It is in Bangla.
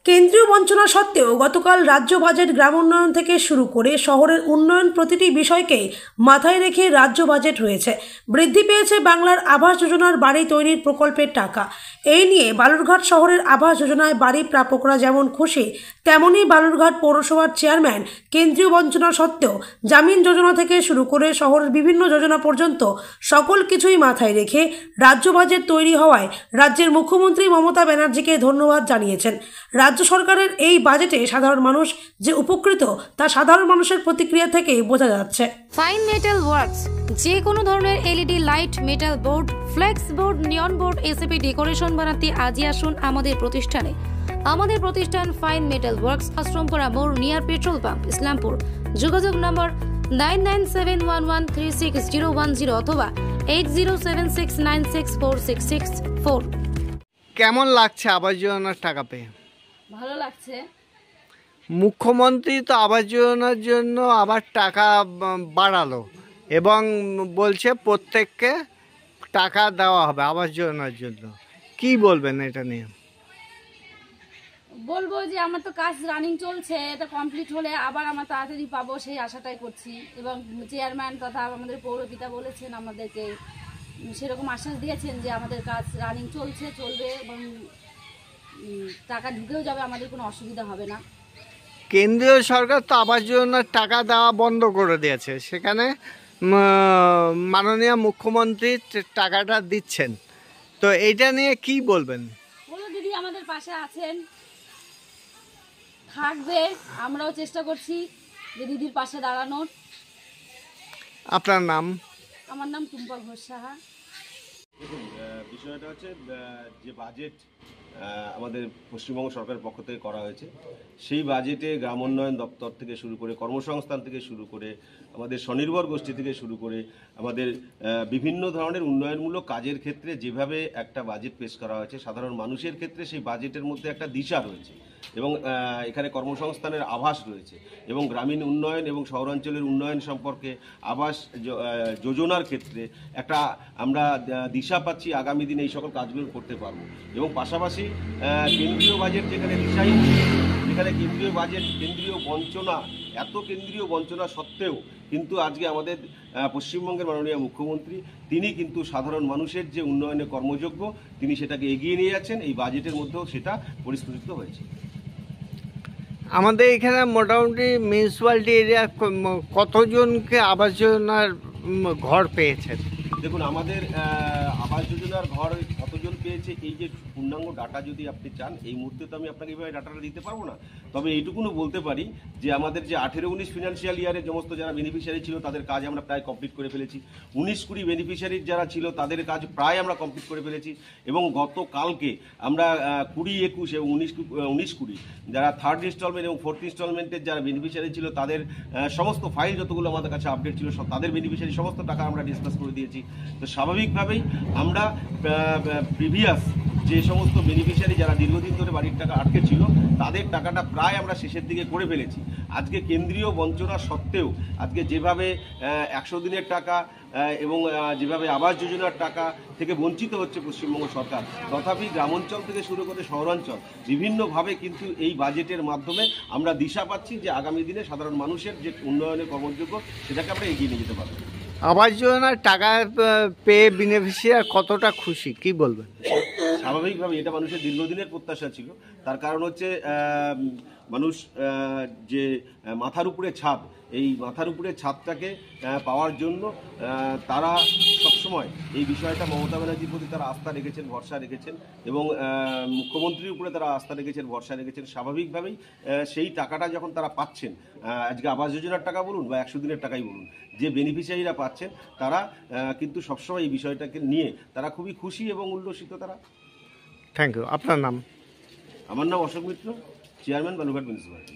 কেন্দ্রীয় বঞ্চনা সত্ত্বেও গতকাল রাজ্য বাজেট গ্রাম উন্নয়ন থেকে শুরু করে শহরের উন্নয়ন প্রতিটি বিষয়কে মাথায় রেখে রাজ্য বাজেট রয়েছে। বৃদ্ধি পেয়েছে বাংলার আবাস যোজনার বাড়ি তৈরির প্রকল্পের টাকা। এই নিয়ে বালুরঘাট শহরের আবাস যোজনায় বাড়ি প্রাপকরা যেমন খুশি, তেমনই বালুরঘাট পৌরসভার চেয়ারম্যান কেন্দ্রীয় বঞ্চনা সত্ত্বেও জামিন যোজনা থেকে শুরু করে শহরের বিভিন্ন যোজনা পর্যন্ত সকল কিছুই মাথায় রেখে রাজ্য বাজেট তৈরি হওয়ায় রাজ্যের মুখ্যমন্ত্রী মমতা ব্যানার্জিকে ধন্যবাদ জানিয়েছেন। রাজ্য সরকারের এই বাজেটে সাধারণ মানুষ যে উপকৃত তা সাধারণ মানুষের প্রতিক্রিয়া থেকেই বোঝা যাচ্ছে। ফাইন মেটাল ওয়ার্কস, যে কোনো ধরনের LED light, metal board, flakes board, নিয়ন বোর্ড, এসএপি ডেকোরেশন বানাতে আজই আসুন আমাদের প্রতিষ্ঠানে। আমাদের প্রতিষ্ঠান ফাইন মেটাল ওয়ার্কস, আশ্রমপাড়া মোড়, নিয়ার পেট্রোল পাম্প, ইসলামপুর। যোগাযোগ নম্বর 9971136010 অথবা 8076964664। কেমন লাগছে আবাস যোজনার টাকা পেয়ে? ভালো লাগছে। মুখ্যমন্ত্রী তো আবাস যোজনার জন্য আবার টাকা বাড়ালো এবং বলছে প্রত্যেককে টাকা দেওয়া হবে আবাস যোজনার জন্য। কি বলবেন এটা নিয়ে? বলবো যে আমার তো কাজ রানিং চলছে, এটা কমপ্লিট হলে আবার আমরা তাড়াতাড়ি পাবো সেই আশাটাই করছি। এবং চেয়ারম্যান তথা আমাদের পৌরপিতা বলেছেন, আমাদেরকে সেরকম আশ্বাস দিয়েছেন যে আমাদের কাজ রানিং চলবে এবং টাকা ঢুকেও যাবে, আমাদের কোনো অসুবিধা হবে না। কেন্দ্রীয় সরকার তো আবাস যোজনার টাকা দেওয়া বন্ধ করে দিয়েছে, সেখানে মাননীয় মুখ্যমন্ত্রী টাকাটা দিচ্ছেন, তো এইটা নিয়ে কি বলবেন? বলো দিদি আমাদের পাশে আছেন, থাকবে, আমরাও চেষ্টা করছি যে দিদির পাশে দাঁড়ানোর। আপনার নাম? আমার নাম টুম্পা ঘোষ সাহা। দেখুন, বিষয়টা হচ্ছে যে বাজেট আমাদের পশ্চিমবঙ্গ সরকারের পক্ষ থেকে করা হয়েছে, সেই বাজেটে গ্রাম উন্নয়ন দপ্তর থেকে শুরু করে, কর্মসংস্থান থেকে শুরু করে, আমাদের স্বনির্ভর গোষ্ঠী থেকে শুরু করে, আমাদের বিভিন্ন ধরনের উন্নয়নমূলক কাজের ক্ষেত্রে যেভাবে একটা বাজেট পেশ করা হয়েছে, সাধারণ মানুষের ক্ষেত্রে সেই বাজেটের মধ্যে একটা দিশা রয়েছে এবং এখানে কর্মসংস্থানের আভাস রয়েছে এবং গ্রামীণ উন্নয়ন এবং শহরাঞ্চলের উন্নয়ন সম্পর্কে আবাস যোজনার ক্ষেত্রে একটা আমরা দিশা পাচ্ছি। আগামী দিনে এই সকল কাজগুলো করতে পারবো এবং পাশাপাশি কেন্দ্রীয় বাজেট যেখানে দিশাহীন, যেখানে কেন্দ্রীয় বাজেট কেন্দ্রীয় বঞ্চনা, এত কেন্দ্রীয় বঞ্চনা সত্ত্বেও কিন্তু আজকে আমাদের পশ্চিমবঙ্গের মাননীয় মুখ্যমন্ত্রী তিনি কিন্তু সাধারণ মানুষের যে উন্নয়নে কর্মযোগ্য, তিনি সেটাকে এগিয়ে নিয়ে যাচ্ছেন। এই বাজেটের মধ্যেও সেটা পরিস্ফুটিত হয়েছে। আমাদের এখানে মোটামুটি মিউনিসিপ্যালিটি এরিয়া কতজনকে আবাস যোজনার ঘর পেয়েছেন? দেখুন, আমাদের আবাস যোজনার ঘর কতজন পেয়েছে এই যে পূর্ণাঙ্গ ডাটা যদি আপনি চান, এই মুহূর্তে তো আমি আপনাকে এইভাবে ডাটাটা দিতে পারবো না। তবে এইটুকুনও বলতে পারি যে আমাদের যে 18-19 ফিনান্সিয়াল ইয়ারে সমস্ত যারা বেনিফিশিয়ারি ছিল তাদের কাজ আমরা প্রায় কমপ্লিট করে ফেলেছি। 19-20 বেনিফিশিয়ারি যারা ছিল তাদের কাজ প্রায় আমরা কমপ্লিট করে ফেলেছি এবং গতকালকে আমরা 20-21 এবং 19-20 যারা থার্ড ইনস্টলমেন্ট এবং ফোর্থ ইনস্টলমেন্টের যারা বেনিফিশিয়ারি ছিল তাদের সমস্ত ফাইল যতগুলো আমাদের কাছে আপডেট ছিল তাদের বেনিফিশিয়ারি সমস্ত টাকা আমরা ডিসকাস করে দিয়েছি। তো স্বাভাবিকভাবেই আমরা প্রিভিয়াস যে সমস্ত বেনিফিশিয়ারি যারা দীর্ঘদিন ধরে বাড়ির টাকা আটকে ছিল তাদের টাকাটা প্রায় আমরা শেষের দিকে করে ফেলেছি। আজকে কেন্দ্রীয় বঞ্চনা সত্ত্বেও আজকে যেভাবে 100 দিনের টাকা এবং যেভাবে আবাস যোজনার টাকা থেকে বঞ্চিত হচ্ছে পশ্চিমবঙ্গ সরকার, তথাপি গ্রামাঞ্চল থেকে শুরু করে শহরাঞ্চল বিভিন্নভাবে কিন্তু এই বাজেটের মাধ্যমে আমরা দিশা পাচ্ছি যে আগামী দিনে সাধারণ মানুষের যে উন্নয়নের কর্মযোগ্য সেটাকে আমরা এগিয়ে নিয়ে যেতে পারবো। আবাস যোজনার টাকা পেয়ে বেনিফিশিয়ারি কতটা খুশি, কি বলবেন? স্বাভাবিকভাবে এটা মানুষের দীর্ঘদিনের প্রত্যাশা ছিল। তার কারণ হচ্ছে মানুষ যে মাথার উপরে ছাদ, এই মাথার উপরে ছাদটাকে পাওয়ার জন্য তারা সবসময় এই বিষয়টা মমতা ব্যানার্জির প্রতি তারা আস্থা রেখেছেন, ভরসা রেখেছেন এবং মুখ্যমন্ত্রীর উপরে তারা আস্থা রেখেছেন, ভরসা রেখেছেন। স্বাভাবিকভাবেই সেই টাকাটা যখন তারা পাচ্ছেন, আজকে আবাস যোজনার টাকা বলুন বা 100 দিনের টাকাই বলুন, যে বেনিফিশিয়ারিরা পাচ্ছেন তারা কিন্তু সবসময় এই বিষয়টাকে নিয়ে তারা খুবই খুশি এবং উল্লসিত তারা। Thank you. আপনার নাম? আমার নাম অশোক মিত্র, চেয়ারম্যান বালুরঘাট মিউনিসিপ্যালিটি।